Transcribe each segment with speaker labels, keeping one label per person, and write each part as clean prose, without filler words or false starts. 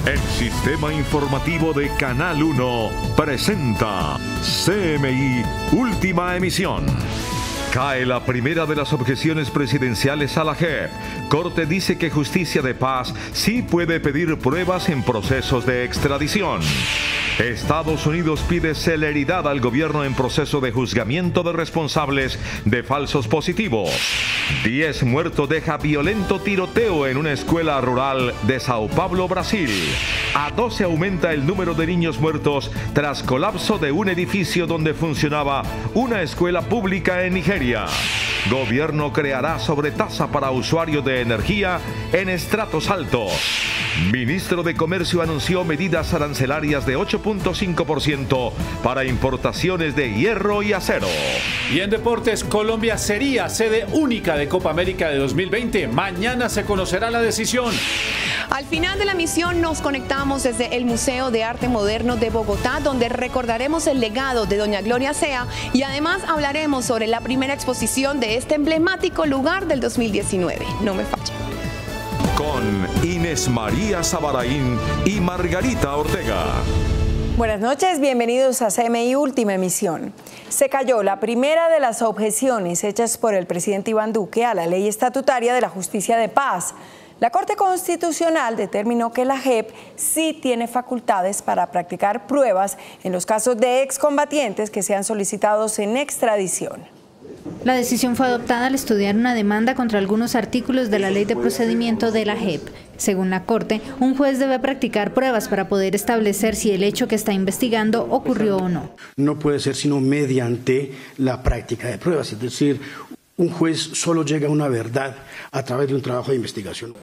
Speaker 1: El sistema informativo de Canal 1 presenta CMI Última Emisión. Cae la primera de las objeciones presidenciales a la JEP. Corte dice que Justicia de Paz sí puede pedir pruebas en procesos de extradición. Estados Unidos pide celeridad al gobierno en proceso de juzgamiento de responsables de falsos positivos. 10 muertos deja violento tiroteo en una escuela rural de Sao Paulo, Brasil. A 12 aumenta el número de niños muertos tras colapso de un edificio donde funcionaba una escuela pública en Nigeria. Gobierno creará sobretasa para usuarios de energía en estratos altos. Ministro de Comercio anunció medidas arancelarias de 8.5% para importaciones de hierro y acero.
Speaker 2: Y en deportes, Colombia sería sede única de Copa América de 2020. Mañana se conocerá la decisión.
Speaker 3: Al final de la misión nos conectamos desde el Museo de Arte Moderno de Bogotá, donde recordaremos el legado de doña Gloria Sea y además hablaremos sobre la primera exposición de este emblemático lugar del 2019. No me fallen.
Speaker 1: Con Inés María Sabaraín y Margarita Ortega.
Speaker 4: Buenas noches, bienvenidos a CMI Última Emisión. Se cayó la primera de las objeciones hechas por el presidente Iván Duque a la ley estatutaria de la Justicia de Paz. La Corte Constitucional determinó que la JEP sí tiene facultades para practicar pruebas en los casos de excombatientes que sean solicitados en extradición.
Speaker 5: La decisión fue adoptada al estudiar una demanda contra algunos artículos de la Ley de Procedimiento de la JEP. Según la Corte, un juez debe practicar pruebas para poder establecer si el hecho que está investigando ocurrió o no.
Speaker 6: No puede ser sino mediante la práctica de pruebas, es decir, un juez solo llega a una verdad a través de un trabajo de investigación.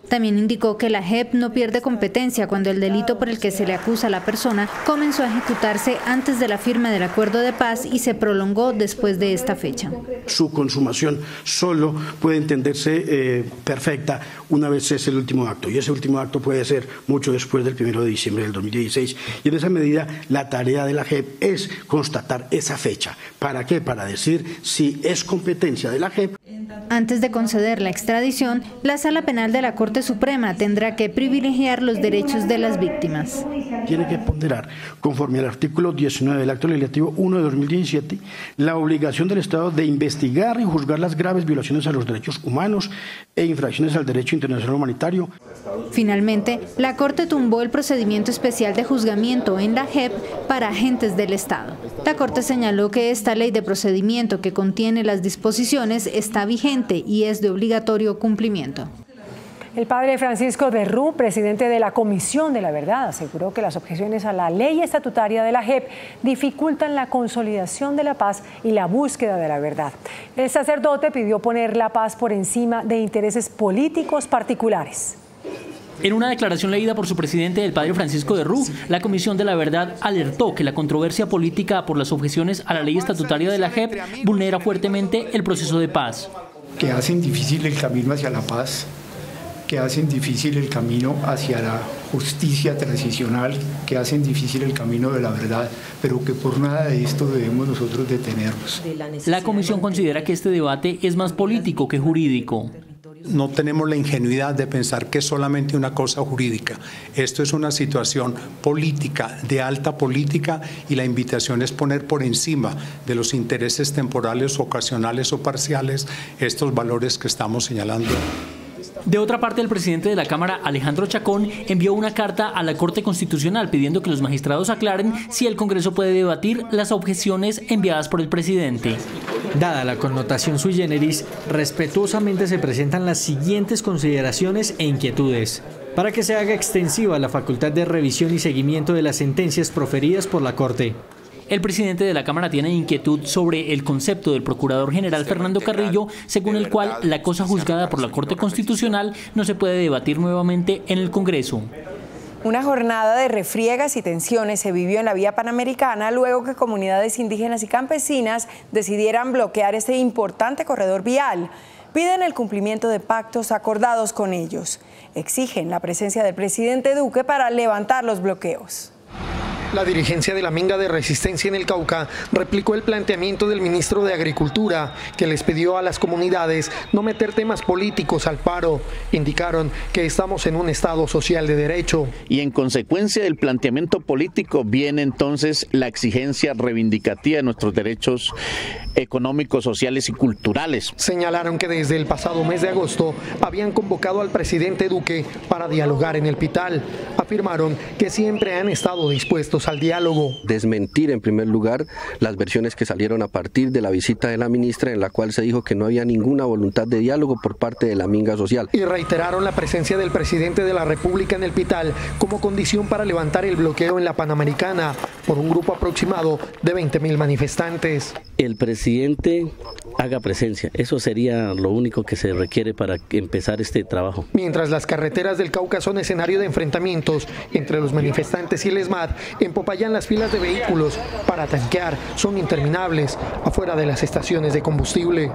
Speaker 5: También indicó que la JEP no pierde competencia cuando el delito por el que se le acusa a la persona comenzó a ejecutarse antes de la firma del acuerdo de paz y se prolongó después de esta fecha.
Speaker 6: Su consumación solo puede entenderse perfecta una vez es el último acto, y ese último acto puede ser mucho después del 1 de diciembre del 2016. Y en esa medida la tarea de la JEP es constatar esa fecha. ¿Para qué? Para decir si es competencia de la JEP.
Speaker 5: Antes de conceder la extradición, la Sala Penal de la Corte Suprema tendrá que privilegiar los derechos de las víctimas.
Speaker 6: Tiene que ponderar, conforme al artículo 19 del Acto Legislativo 1 de 2017, la obligación del Estado de investigar y juzgar las graves violaciones a los derechos humanos e infracciones al derecho internacional humanitario.
Speaker 5: Finalmente, la Corte tumbó el procedimiento especial de juzgamiento en la JEP para agentes del Estado. La Corte señaló que esta ley de procedimiento que contiene las disposiciones está vigente y es de obligatorio cumplimiento.
Speaker 7: El padre Francisco de Rú, presidente de la Comisión de la Verdad, aseguró que las objeciones a la ley estatutaria de la JEP dificultan la consolidación de la paz y la búsqueda de la verdad. El sacerdote pidió poner la paz por encima de intereses políticos particulares.
Speaker 8: En una declaración leída por su presidente, el padre Francisco de Rú, la Comisión de la Verdad alertó que la controversia política por las objeciones a la ley estatutaria de la JEP vulnera fuertemente el proceso de paz.
Speaker 9: Que hacen difícil el camino hacia la paz, que hacen difícil el camino hacia la justicia transicional, que hacen difícil el camino de la verdad, pero que por nada de esto debemos nosotros detenernos.
Speaker 8: La comisión considera que este debate es más político que jurídico.
Speaker 10: No tenemos la ingenuidad de pensar que es solamente una cosa jurídica. Esto es una situación política, de alta política, y la invitación es poner por encima de los intereses temporales, ocasionales o parciales estos valores que estamos señalando.
Speaker 8: De otra parte, el presidente de la Cámara, Alejandro Chacón, envió una carta a la Corte Constitucional pidiendo que los magistrados aclaren si el Congreso puede debatir las objeciones enviadas por el presidente.
Speaker 11: Dada la connotación sui generis, respetuosamente se presentan las siguientes consideraciones e inquietudes. Para que se haga extensiva la facultad de revisión y seguimiento de las sentencias proferidas por la Corte.
Speaker 8: El presidente de la Cámara tiene inquietud sobre el concepto del Procurador General Fernando Carrillo, según el cual la cosa juzgada por la Corte Constitucional no se puede debatir nuevamente en el Congreso.
Speaker 4: Una jornada de refriegas y tensiones se vivió en la vía panamericana luego que comunidades indígenas y campesinas decidieran bloquear este importante corredor vial. Piden el cumplimiento de pactos acordados con ellos. Exigen la presencia del presidente Duque para levantar los bloqueos.
Speaker 12: La dirigencia de la Minga de Resistencia en el Cauca replicó el planteamiento del ministro de Agricultura, que les pidió a las comunidades no meter temas políticos al paro. Indicaron que estamos en un Estado social de derecho.
Speaker 13: Y en consecuencia del planteamiento político viene entonces la exigencia reivindicativa de nuestros derechos económicos, sociales y culturales.
Speaker 12: Señalaron que desde el pasado mes de agosto habían convocado al presidente Duque para dialogar en el Pital. Afirmaron que siempre han estado dispuestos al diálogo.
Speaker 14: Desmentir en primer lugar las versiones que salieron a partir de la visita de la ministra, en la cual se dijo que no había ninguna voluntad de diálogo por parte de la Minga Social.
Speaker 12: Y reiteraron la presencia del presidente de la República en el Pital como condición para levantar el bloqueo en la Panamericana por un grupo aproximado de 20.000 manifestantes.
Speaker 15: El presidente haga presencia, eso sería lo único que se requiere para empezar este trabajo.
Speaker 12: Mientras las carreteras del Cauca son escenario de enfrentamientos entre los manifestantes y el ESMAD, en Popayán las filas de vehículos para tanquear son interminables afuera de las estaciones de combustible.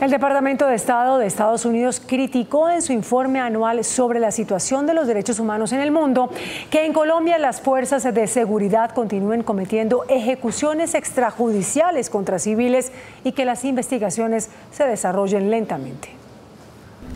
Speaker 7: El Departamento de Estado de Estados Unidos criticó en su informe anual sobre la situación de los derechos humanos en el mundo que en Colombia las fuerzas de seguridad continúen cometiendo ejecuciones extrajudiciales contra civiles y que las investigaciones se desarrollen lentamente.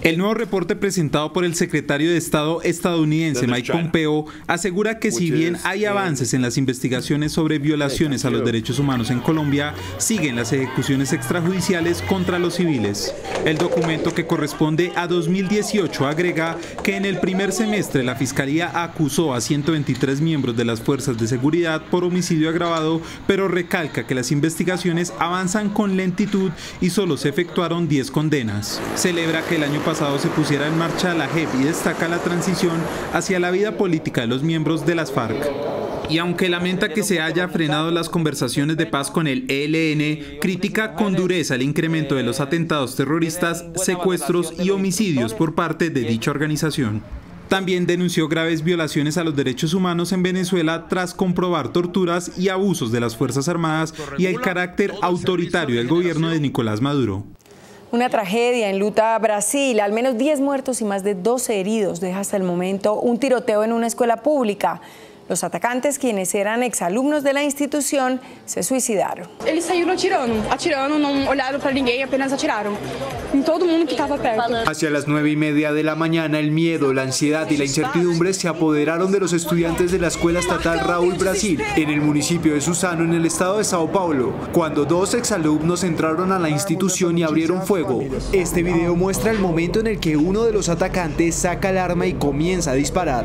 Speaker 16: El nuevo reporte presentado por el secretario de Estado estadounidense Mike Pompeo asegura que si bien hay avances en las investigaciones sobre violaciones a los derechos humanos en Colombia, siguen las ejecuciones extrajudiciales contra los civiles. El documento, que corresponde a 2018, agrega que en el primer semestre la Fiscalía acusó a 123 miembros de las fuerzas de seguridad por homicidio agravado, pero recalca que las investigaciones avanzan con lentitud y solo se efectuaron 10 condenas. Celebra que el año pasado se pusiera en marcha la JEP y destaca la transición hacia la vida política de los miembros de las FARC. Y aunque lamenta que se haya frenado las conversaciones de paz con el ELN, critica con dureza el incremento de los atentados terroristas, secuestros y homicidios por parte de dicha organización. También denunció graves violaciones a los derechos humanos en Venezuela tras comprobar torturas y abusos de las Fuerzas Armadas y el carácter autoritario del gobierno de Nicolás Maduro.
Speaker 4: Una tragedia enluta a Brasil, al menos 10 muertos y más de 12 heridos deja hasta el momento un tiroteo en una escuela pública. Los atacantes, quienes eran exalumnos de la institución, se suicidaron.
Speaker 17: Eles saíram atirando, não olharam para ninguém, apenas atiraram en todo mundo que estaba perto.
Speaker 18: Hacia las 9:30 de la mañana, el miedo, la ansiedad y la incertidumbre se apoderaron de los estudiantes de la Escuela Estatal Raúl Brasil, en el municipio de Suzano, en el estado de Sao Paulo, cuando 2 exalumnos entraron a la institución y abrieron fuego. Este video muestra el momento en el que uno de los atacantes saca el arma y comienza a disparar.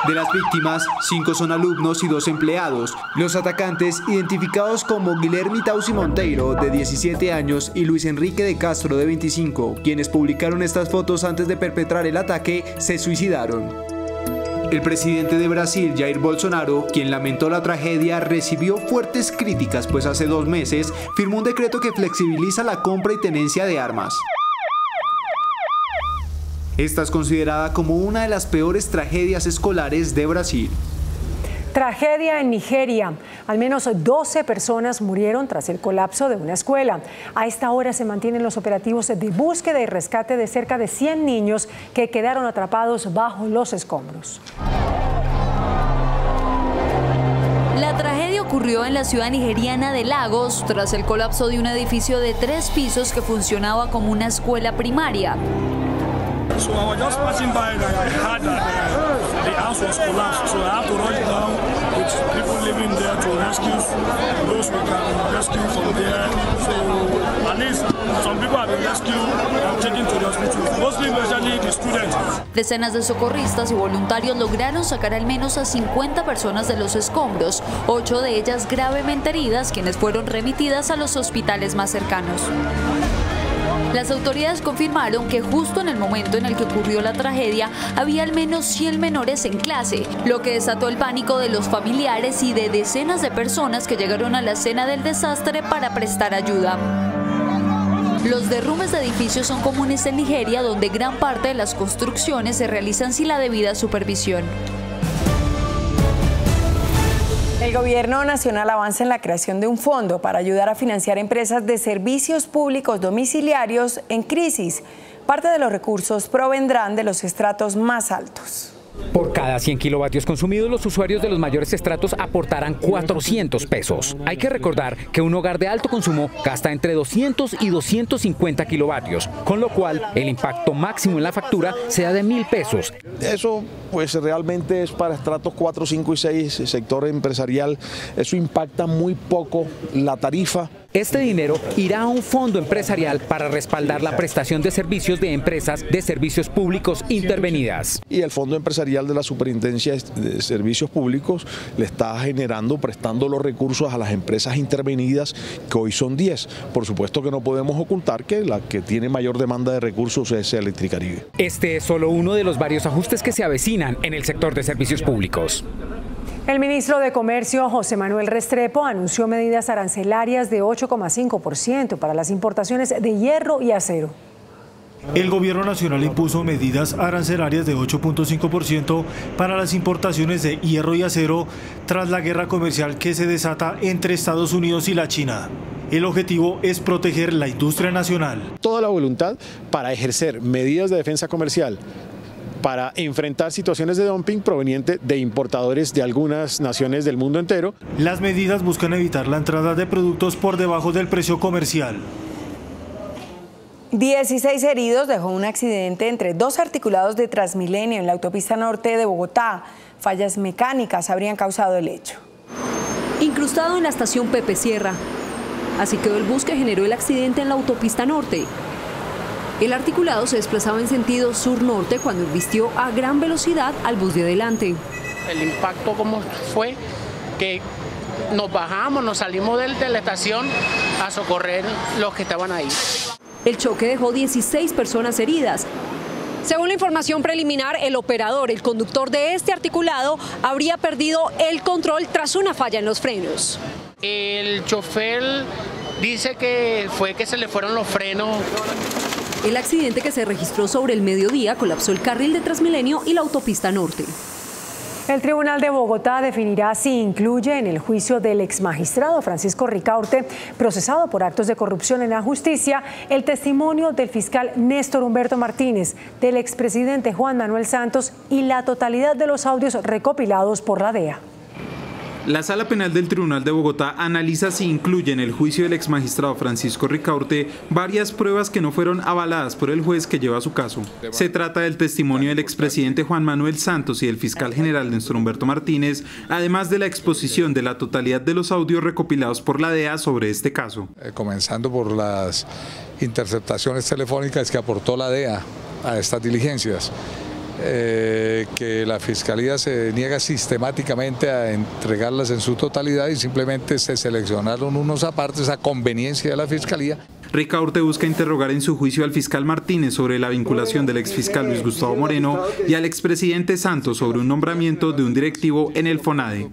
Speaker 18: De las víctimas, 5 son alumnos y 2 empleados. Los atacantes, identificados como Guilherme Tausi Monteiro, de 17 años, y Luis Enrique de Castro, de 25, quienes publicaron estas fotos antes de perpetrar el ataque, se suicidaron. El presidente de Brasil, Jair Bolsonaro, quien lamentó la tragedia, recibió fuertes críticas, pues hace 2 meses firmó un decreto que flexibiliza la compra y tenencia de armas. Esta es considerada como una de las peores tragedias escolares de Brasil.
Speaker 7: Tragedia en Nigeria. Al menos 12 personas murieron tras el colapso de una escuela. A esta hora se mantienen los operativos de búsqueda y rescate de cerca de 100 niños que quedaron atrapados bajo los escombros.
Speaker 19: La tragedia ocurrió en la ciudad nigeriana de Lagos tras el colapso de un edificio de 3 pisos que funcionaba como una escuela primaria.
Speaker 20: So I was just passing by and I heard that the house was collapsed. So I had to rush down with people living there to rescue those who can rescue from there. So at least some people have been rescued and taken to the hospital, mostly especially the students.
Speaker 19: Decenas de socorristas y voluntarios lograron sacar al menos a 50 personas de los escombros, 8 de ellas gravemente heridas, quienes fueron remitidas a los hospitales más cercanos. Las autoridades confirmaron que justo en el momento en el que ocurrió la tragedia había al menos 100 menores en clase, lo que desató el pánico de los familiares y de decenas de personas que llegaron a la escena del desastre para prestar ayuda. Los derrumbes de edificios son comunes en Nigeria, donde gran parte de las construcciones se realizan sin la debida supervisión.
Speaker 4: El Gobierno Nacional avanza en la creación de un fondo para ayudar a financiar empresas de servicios públicos domiciliarios en crisis. Parte de los recursos provendrán de los estratos más altos.
Speaker 21: Por cada 100 kilovatios consumidos, los usuarios de los mayores estratos aportarán 400 pesos. Hay que recordar que un hogar de alto consumo gasta entre 200 y 250 kilovatios, con lo cual el impacto máximo en la factura sea de 1.000 pesos.
Speaker 22: Eso pues realmente es para estratos 4, 5 y 6, sector empresarial. Eso impacta muy poco la tarifa.
Speaker 21: Este dinero irá a un fondo empresarial para respaldar la prestación de servicios de empresas de servicios públicos intervenidas.
Speaker 22: Y el fondo empresarial de la Superintendencia de Servicios Públicos le está prestando los recursos a las empresas intervenidas, que hoy son 10. Por supuesto que no podemos ocultar que la que tiene mayor demanda de recursos es Electricaribe.
Speaker 21: Este es solo uno de los varios ajustes que se avecinan en el sector de servicios públicos.
Speaker 7: El ministro de Comercio, José Manuel Restrepo, anunció medidas arancelarias de 8,5% para las importaciones de hierro y acero.
Speaker 23: El gobierno nacional impuso medidas arancelarias de 8,5% para las importaciones de hierro y acero tras la guerra comercial que se desata entre Estados Unidos y la China. El objetivo es proteger la industria nacional.
Speaker 24: Toda la voluntad para ejercer medidas de defensa comercial, para enfrentar situaciones de dumping proveniente de importadores de algunas naciones del mundo entero.
Speaker 23: Las medidas buscan evitar la entrada de productos por debajo del precio comercial.
Speaker 4: 16 heridos dejó un accidente entre dos articulados de Transmilenio en la autopista norte de Bogotá. Fallas mecánicas habrían causado el hecho.
Speaker 25: Incrustado en la estación Pepe Sierra. Así quedó el bus que generó el accidente en la autopista norte. El articulado se desplazaba en sentido sur-norte cuando embistió a gran velocidad al bus de adelante.
Speaker 26: El impacto como fue que nos bajamos, nos salimos de la estación a socorrer los que estaban ahí.
Speaker 25: El choque dejó 16 personas heridas. Según la información preliminar, el operador, el conductor de este articulado, habría perdido el control tras una falla en los frenos.
Speaker 26: El chofer dice que fue que se le fueron los frenos.
Speaker 25: El accidente, que se registró sobre el mediodía, colapsó el carril de Transmilenio y la autopista norte.
Speaker 7: El Tribunal de Bogotá definirá si incluye en el juicio del exmagistrado Francisco Ricaurte, procesado por actos de corrupción en la justicia, el testimonio del fiscal Néstor Humberto Martínez, del expresidente Juan Manuel Santos y la totalidad de los audios recopilados por la DEA.
Speaker 16: La Sala Penal del Tribunal de Bogotá analiza si incluye en el juicio del exmagistrado Francisco Ricaurte varias pruebas que no fueron avaladas por el juez que lleva su caso. Se trata del testimonio del expresidente Juan Manuel Santos y del fiscal general Néstor Humberto Martínez, además de la exposición de la totalidad de los audios recopilados por la DEA sobre este caso.
Speaker 27: Comenzando por las interceptaciones telefónicas que aportó la DEA a estas diligencias. Que la Fiscalía se niega sistemáticamente a entregarlas en su totalidad y simplemente se seleccionaron unos apartes a conveniencia de la Fiscalía.
Speaker 16: Ricaurte busca interrogar en su juicio al fiscal Martínez sobre la vinculación del exfiscal Luis Gustavo Moreno y al expresidente Santos sobre un nombramiento de un directivo en el FONADE.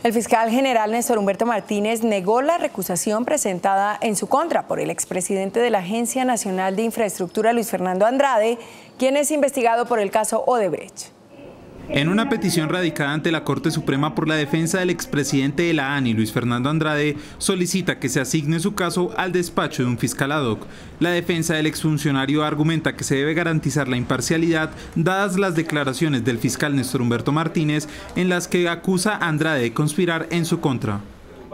Speaker 4: El fiscal general Néstor Humberto Martínez negó la recusación presentada en su contra por el expresidente de la Agencia Nacional de Infraestructura, Luis Fernando Andrade, quien es investigado por el caso Odebrecht.
Speaker 16: En una petición radicada ante la Corte Suprema por la defensa del expresidente de la ANI, Luis Fernando Andrade, solicita que se asigne su caso al despacho de un fiscal ad hoc. La defensa del exfuncionario argumenta que se debe garantizar la imparcialidad, dadas las declaraciones del fiscal Néstor Humberto Martínez, en las que acusa a Andrade de conspirar en su contra.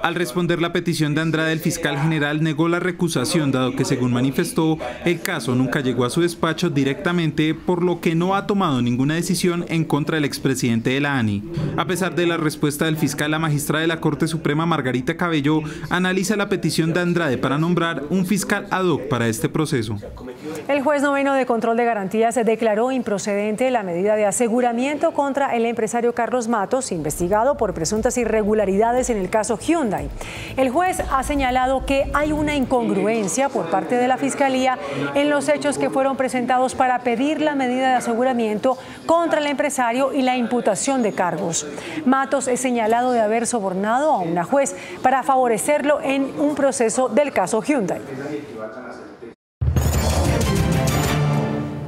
Speaker 16: Al responder la petición de Andrade, el fiscal general negó la recusación, dado que, según manifestó, el caso nunca llegó a su despacho directamente, por lo que no ha tomado ninguna decisión en contra del expresidente de la ANI. A pesar de la respuesta del fiscal, la magistrada de la Corte Suprema, Margarita Cabello, analiza la petición de Andrade para nombrar un fiscal ad hoc para este proceso.
Speaker 7: El juez noveno de control de garantías declaró improcedente la medida de aseguramiento contra el empresario Carlos Matos, investigado por presuntas irregularidades en el caso Hyundai. El juez ha señalado que hay una incongruencia por parte de la Fiscalía en los hechos que fueron presentados para pedir la medida de aseguramiento contra el empresario y la imputación de cargos. Matos es señalado de haber sobornado a una juez para favorecerlo en un proceso del caso Hyundai.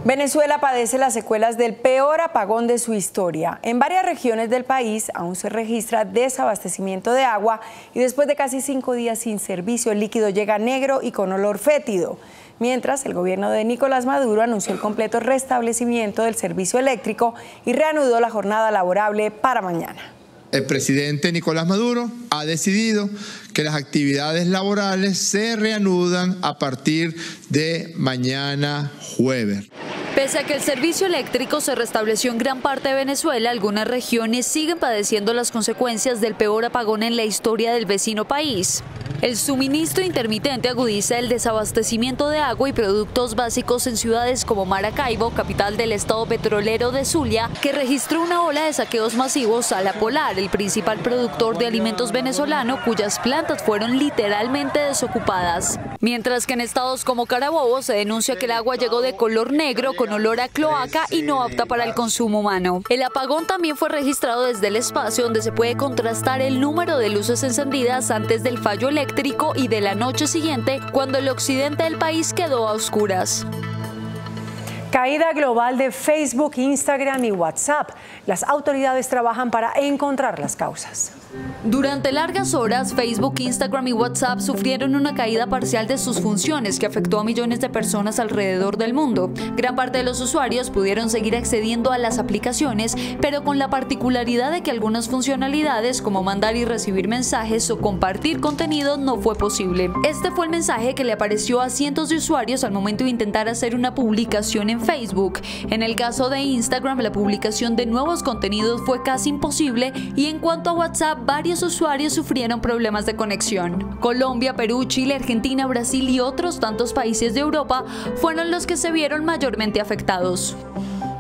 Speaker 4: Venezuela padece las secuelas del peor apagón de su historia. En varias regiones del país aún se registra desabastecimiento de agua y después de casi 5 días sin servicio, el líquido llega negro y con olor fétido. Mientras, el gobierno de Nicolás Maduro anunció el completo restablecimiento del servicio eléctrico y reanudó la jornada laborable para mañana.
Speaker 1: El presidente Nicolás Maduro ha decidido que las actividades laborales se reanudan a partir de mañana jueves.
Speaker 19: Pese a que el servicio eléctrico se restableció en gran parte de Venezuela, algunas regiones siguen padeciendo las consecuencias del peor apagón en la historia del vecino país. El suministro intermitente agudiza el desabastecimiento de agua y productos básicos en ciudades como Maracaibo, capital del estado petrolero de Zulia, que registró una ola de saqueos masivos a la Polar, el principal productor de alimentos venezolano, cuyas plantas fueron literalmente desocupadas. Mientras que en estados como Carabobo se denuncia que el agua llegó de color negro con olor a cloaca y no apta para el consumo humano. El apagón también fue registrado desde el espacio, donde se puede contrastar el número de luces encendidas antes del fallo eléctrico y de la noche siguiente, cuando el occidente del país quedó a oscuras.
Speaker 7: Caída global de Facebook, Instagram y WhatsApp. Las autoridades trabajan para encontrar las causas.
Speaker 19: Durante largas horas, Facebook, Instagram y WhatsApp sufrieron una caída parcial de sus funciones que afectó a millones de personas alrededor del mundo. Gran parte de los usuarios pudieron seguir accediendo a las aplicaciones, pero con la particularidad de que algunas funcionalidades como mandar y recibir mensajes o compartir contenido no fue posible. Este fue el mensaje que le apareció a cientos de usuarios al momento de intentar hacer una publicación en Facebook. En el caso de Instagram, la publicación de nuevos contenidos fue casi imposible y en cuanto a WhatsApp, varios usuarios sufrieron problemas de conexión. Colombia, Perú, Chile, Argentina, Brasil y otros tantos países de Europa fueron los que se vieron mayormente afectados.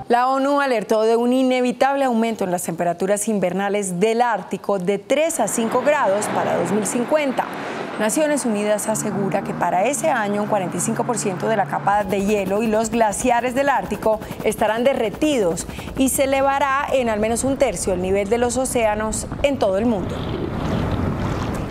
Speaker 4: La ONU alertó de un inevitable aumento en las temperaturas invernales del Ártico de 3 a 5 grados para 2050. Naciones Unidas asegura que para ese año un 45% de la capa de hielo y los glaciares del Ártico estarán derretidos y se elevará en al menos un tercio el nivel de los océanos en todo el mundo.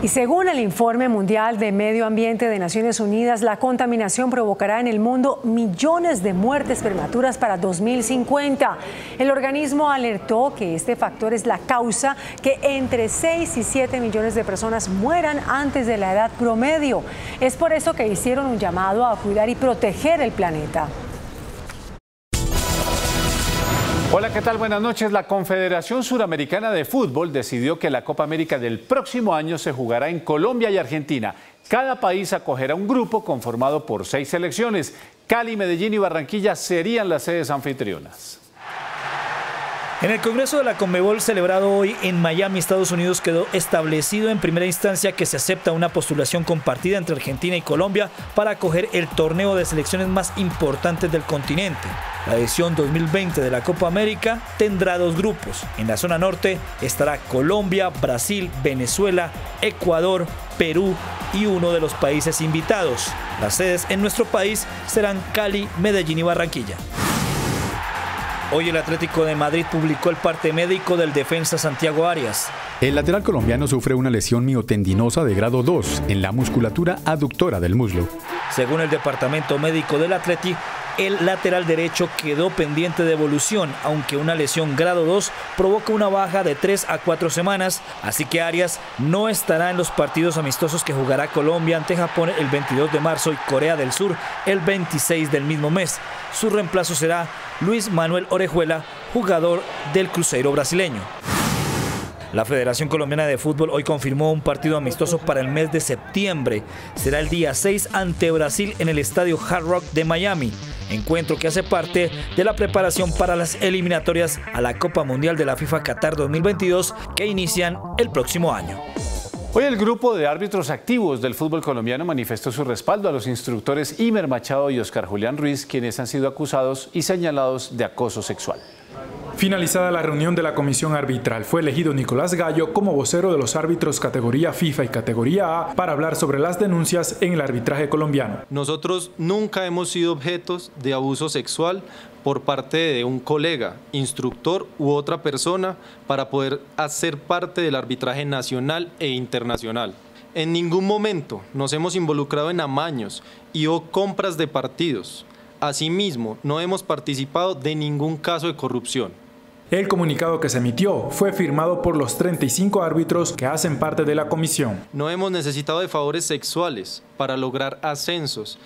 Speaker 7: Y según el Informe Mundial de Medio Ambiente de Naciones Unidas, la contaminación provocará en el mundo millones de muertes prematuras para 2050. El organismo alertó que este factor es la causa que entre 6 y 7 millones de personas mueran antes de la edad promedio. Es por eso que hicieron un llamado a cuidar y proteger el planeta.
Speaker 2: Hola, ¿qué tal? Buenas noches. La Confederación Suramericana de Fútbol decidió que la Copa América del próximo año se jugará en Colombia y Argentina. Cada país acogerá un grupo conformado por 6 selecciones. Cali, Medellín y Barranquilla serían las sedes anfitrionas.
Speaker 3: En el Congreso de la Conmebol celebrado hoy en Miami, Estados Unidos, quedó establecido en primera instancia que se acepta una postulación compartida entre Argentina y Colombia para acoger el torneo de selecciones más importantes del continente. La edición 2020 de la Copa América tendrá 2 grupos. En la zona norte estará Colombia, Brasil, Venezuela, Ecuador, Perú y uno de los países invitados. Las sedes en nuestro país serán Cali, Medellín y Barranquilla. Hoy el Atlético de Madrid publicó el parte médico del defensa Santiago Arias.
Speaker 5: El lateral colombiano sufre una lesión miotendinosa de grado 2 en la musculatura aductora del muslo.
Speaker 3: Según el departamento médico del Atleti, el lateral derecho quedó pendiente de evolución, aunque una lesión grado 2 provoca una baja de 3 a 4 semanas, así que Arias no estará en los partidos amistosos que jugará Colombia ante Japón el 22 de marzo y Corea del Sur el 26 del mismo mes. Su reemplazo será Luis Manuel Orejuela, jugador del Cruzeiro brasileño. La Federación Colombiana de Fútbol hoy confirmó un partido amistoso para el mes de septiembre. Será el día 6 ante Brasil en el estadio Hard Rock de Miami. Encuentro que hace parte de la preparación para las eliminatorias a la Copa Mundial de la FIFA Qatar 2022 que inician el próximo año.
Speaker 2: Hoy el grupo de árbitros activos del fútbol colombiano manifestó su respaldo a los instructores Imer Machado y Oscar Julián Ruiz, quienes han sido acusados y señalados de acoso sexual.
Speaker 6: Finalizada la reunión de la comisión arbitral, fue elegido Nicolás Gallo como vocero de los árbitros categoría FIFA y categoría A para hablar sobre las denuncias en el arbitraje colombiano.
Speaker 9: Nosotros nunca hemos sido objetos de abuso sexual por parte de un colega, instructor u otra persona para poder hacer parte del arbitraje nacional e internacional. En ningún momento nos hemos involucrado en amaños y o compras de partidos. Asimismo, no hemos participado de ningún caso de corrupción.
Speaker 6: El comunicado que se emitió fue firmado por los 35 árbitros que hacen parte de la comisión.
Speaker 9: No hemos necesitado de favores sexuales para lograr ascensos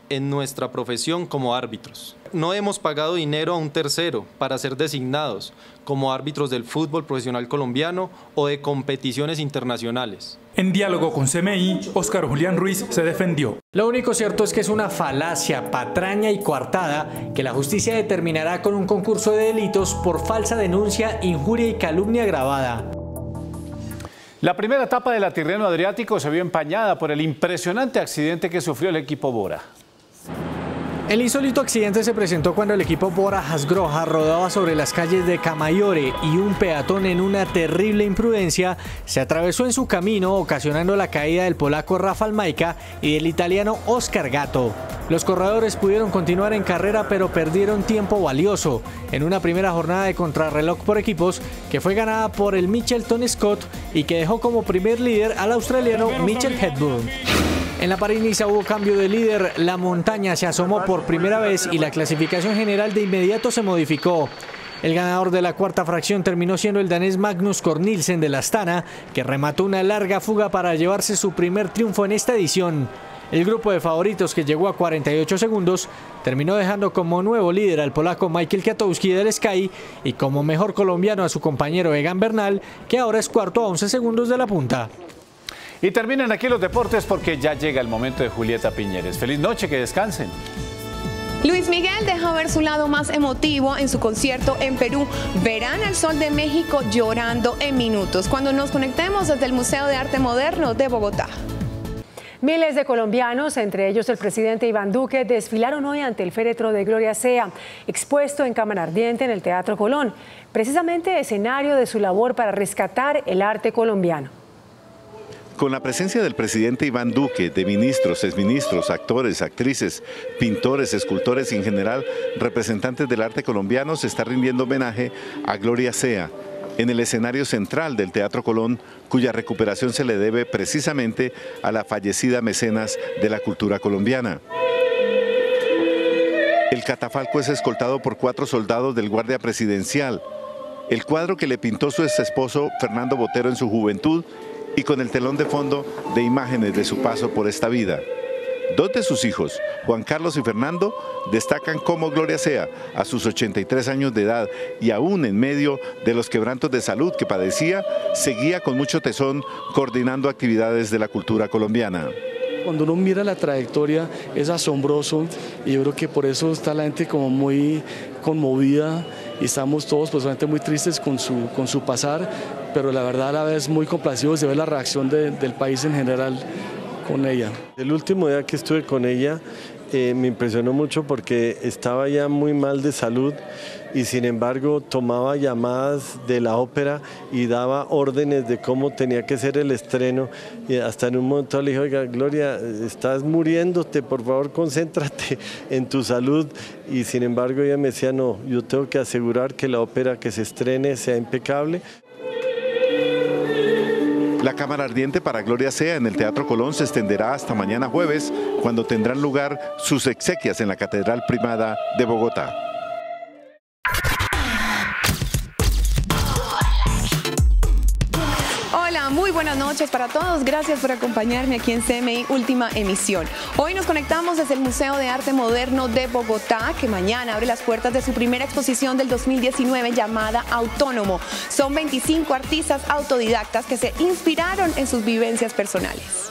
Speaker 9: en nuestra profesión como árbitros. No hemos pagado dinero a un tercero para ser designados como árbitros del fútbol profesional colombiano o de competiciones internacionales.
Speaker 6: En diálogo con CMI, Óscar Julián Ruiz se defendió.
Speaker 8: Lo único cierto es que es una falacia, patraña y coartada que la justicia determinará con un concurso de delitos por falsa denuncia, injuria y calumnia agravada.
Speaker 2: La primera etapa del Tirreno Adriático se vio empañada por el impresionante accidente que sufrió el equipo Bora.
Speaker 8: El insólito accidente se presentó cuando el equipo Bora Hansgrohe rodaba sobre las calles de Camaiore y un peatón en una terrible imprudencia se atravesó en su camino, ocasionando la caída del polaco Rafał Majka y del italiano Oscar Gatto. Los corredores pudieron continuar en carrera pero perdieron tiempo valioso en una primera jornada de contrarreloj por equipos que fue ganada por el Mitchelton Scott y que dejó como primer líder al australiano Mitchell Hepburn. En la París-Niza hubo cambio de líder, la montaña se asomó por primera vez y la clasificación general de inmediato se modificó. El ganador de la cuarta fracción terminó siendo el danés Magnus Cornilsen de la Astana, que remató una larga fuga para llevarse su primer triunfo en esta edición. El grupo de favoritos, que llegó a 48 segundos, terminó dejando como nuevo líder al polaco Michael Kwiatkowski del Sky y como mejor colombiano a su compañero Egan Bernal, que ahora es cuarto a 11 segundos de la punta.
Speaker 2: Y terminan aquí los deportes porque ya llega el momento de Julieta Piñeres. Feliz noche, que descansen.
Speaker 10: Luis Miguel deja ver su lado más emotivo en su concierto en Perú. Verán al Sol de México llorando en minutos cuando nos conectemos desde el Museo de Arte Moderno de Bogotá.
Speaker 7: Miles de colombianos, entre ellos el presidente Iván Duque, desfilaron hoy ante el féretro de Gloria Cea, expuesto en Cámara Ardiente en el Teatro Colón, precisamente escenario de su labor para rescatar el arte colombiano.
Speaker 11: Con la presencia del presidente Iván Duque, de ministros, exministros, actores, actrices, pintores, escultores y en general representantes del arte colombiano, se está rindiendo homenaje a Gloria Cea en el escenario central del Teatro Colón, cuya recuperación se le debe precisamente a la fallecida mecenas de la cultura colombiana. El catafalco es escoltado por 4 soldados del Guardia Presidencial. El cuadro que le pintó su ex esposo Fernando Botero en su juventud y con el telón de fondo de imágenes de su paso por esta vida. 2 de sus hijos, Juan Carlos y Fernando, destacan cómo Gloria Cea, a sus 83 años de edad y aún en medio de los quebrantos de salud que padecía, seguía con mucho tesón coordinando actividades de la cultura colombiana.
Speaker 12: Cuando uno mira la trayectoria es asombroso y yo creo que por eso está la gente como muy conmovida y estamos todos personalmente muy tristes con su pasar, pero la verdad a la vez muy complacidos de ver la reacción del país en general con ella.
Speaker 13: El último día que estuve con ella me impresionó mucho porque estaba ya muy mal de salud y sin embargo tomaba llamadas de la ópera y daba órdenes de cómo tenía que ser el estreno y hasta en un momento le dije, oiga Gloria, estás muriéndote, por favor concéntrate en tu salud, y sin embargo ella me decía, no, yo tengo que asegurar que la ópera que se estrene sea impecable.
Speaker 11: La Cámara Ardiente para Gloria Cea en el Teatro Colón se extenderá hasta mañana jueves, cuando tendrán lugar sus exequias en la Catedral Primada de Bogotá.
Speaker 10: Hola, muy buenas noches para todos. Gracias por acompañarme aquí en CMI Última Emisión. Hoy nos conectamos desde el Museo de Arte Moderno de Bogotá, que mañana abre las puertas de su primera exposición del 2019 llamada Autónomo. Son 25 artistas autodidactas que se inspiraron en sus vivencias personales.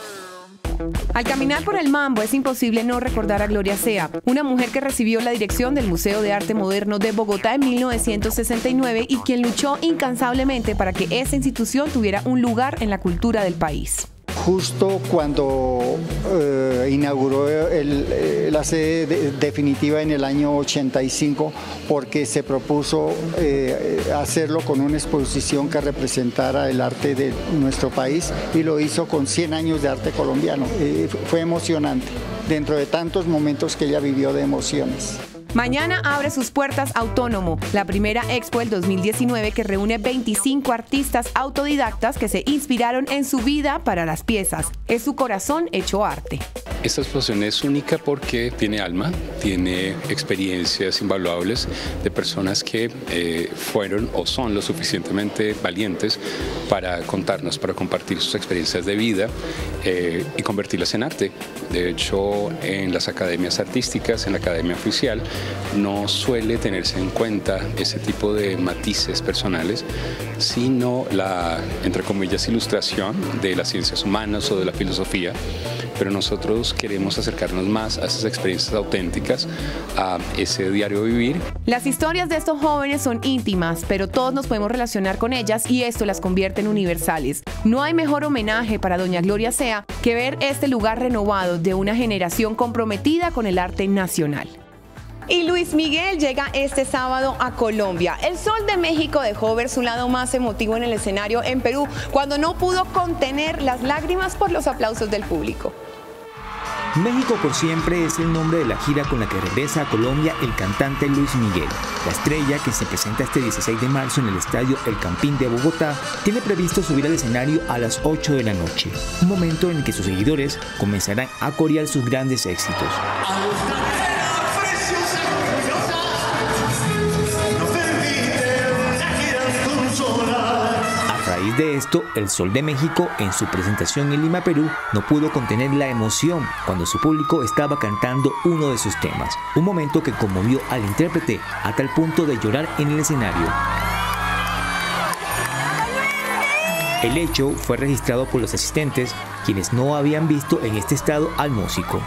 Speaker 10: Al caminar por el Mambo es imposible no recordar a Gloria Cea, una mujer que recibió la dirección del Museo de Arte Moderno de Bogotá en 1969 y quien luchó incansablemente para que esa institución tuviera un lugar en la cultura del país.
Speaker 14: Justo cuando inauguró la sede definitiva en el año 85, porque se propuso hacerlo con una exposición que representara el arte de nuestro país, y lo hizo con 100 años de arte colombiano. Fue emocionante, dentro de tantos momentos que ella vivió de emociones.
Speaker 10: Mañana abre sus puertas Autónomo, la primera expo del 2019 que reúne 25 artistas autodidactas que se inspiraron en su vida para las piezas. Es su corazón hecho arte.
Speaker 15: Esta exposición es única porque tiene alma, tiene experiencias invaluables de personas que fueron o son lo suficientemente valientes para contarnos, para compartir sus experiencias de vida y convertirlas en arte. De hecho, en las academias artísticas, en la academia oficial, no suele tenerse en cuenta ese tipo de matices personales, sino la, entre comillas, ilustración de las ciencias humanas o de la filosofía, pero nosotros queremos acercarnos más a esas experiencias auténticas, a ese diario vivir.
Speaker 10: Las historias de estos jóvenes son íntimas, pero todos nos podemos relacionar con ellas y esto las convierte en universales. No hay mejor homenaje para doña Gloria Sea que ver este lugar renovado de una generación comprometida con el arte nacional. Y Luis Miguel llega este sábado a Colombia. El Sol de México dejó ver su lado más emotivo en el escenario en Perú, cuando no pudo contener las lágrimas por los aplausos del público.
Speaker 17: México por siempre es el nombre de la gira con la que regresa a Colombia el cantante Luis Miguel. La estrella, que se presenta este 16 de marzo en el estadio El Campín de Bogotá, tiene previsto subir al escenario a las 8 de la noche, un momento en el que sus seguidores comenzarán a corear sus grandes éxitos. A raíz de esto, el Sol de México, en su presentación en Lima, Perú, no pudo contener la emoción cuando su público estaba cantando uno de sus temas, un momento que conmovió al intérprete a tal punto de llorar en el escenario. El hecho fue registrado por los asistentes, quienes no habían visto en este estado al músico.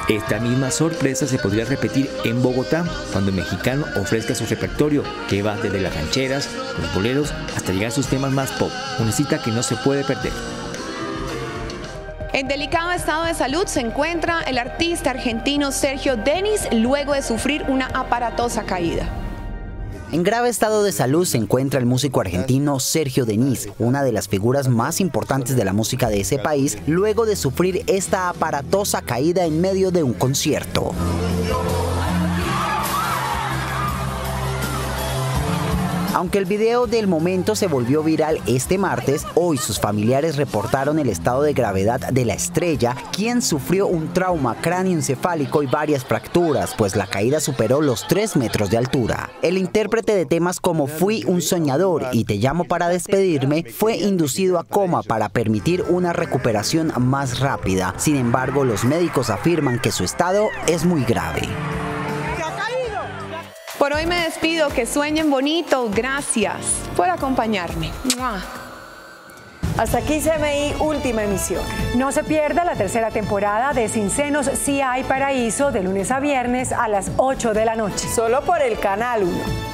Speaker 17: Esta misma sorpresa se podría repetir en Bogotá, cuando el mexicano ofrezca su repertorio, que va desde las rancheras, los boleros, hasta llegar a sus temas más pop, una cita que no se puede perder.
Speaker 10: En delicado estado de salud se encuentra el artista argentino Sergio Denis, luego de sufrir una aparatosa caída.
Speaker 18: En grave estado de salud se encuentra el músico argentino Sergio Denis, una de las figuras más importantes de la música de ese país, luego de sufrir esta aparatosa caída en medio de un concierto. Aunque el video del momento se volvió viral este martes, hoy sus familiares reportaron el estado de gravedad de la estrella, quien sufrió un trauma cráneoencefálico y varias fracturas, pues la caída superó los 3 metros de altura. El intérprete de temas como Fui un soñador y Te llamo para despedirme fue inducido a coma para permitir una recuperación más rápida. Sin embargo, los médicos afirman que su estado es muy grave.
Speaker 10: Por hoy me despido, que sueñen bonito, gracias por acompañarme.
Speaker 4: Hasta aquí CMI Última Emisión.
Speaker 7: No se pierda la tercera temporada de Sin Senos Si Hay Paraíso, de lunes a viernes a las 8 de la noche.
Speaker 4: Solo por el Canal 1.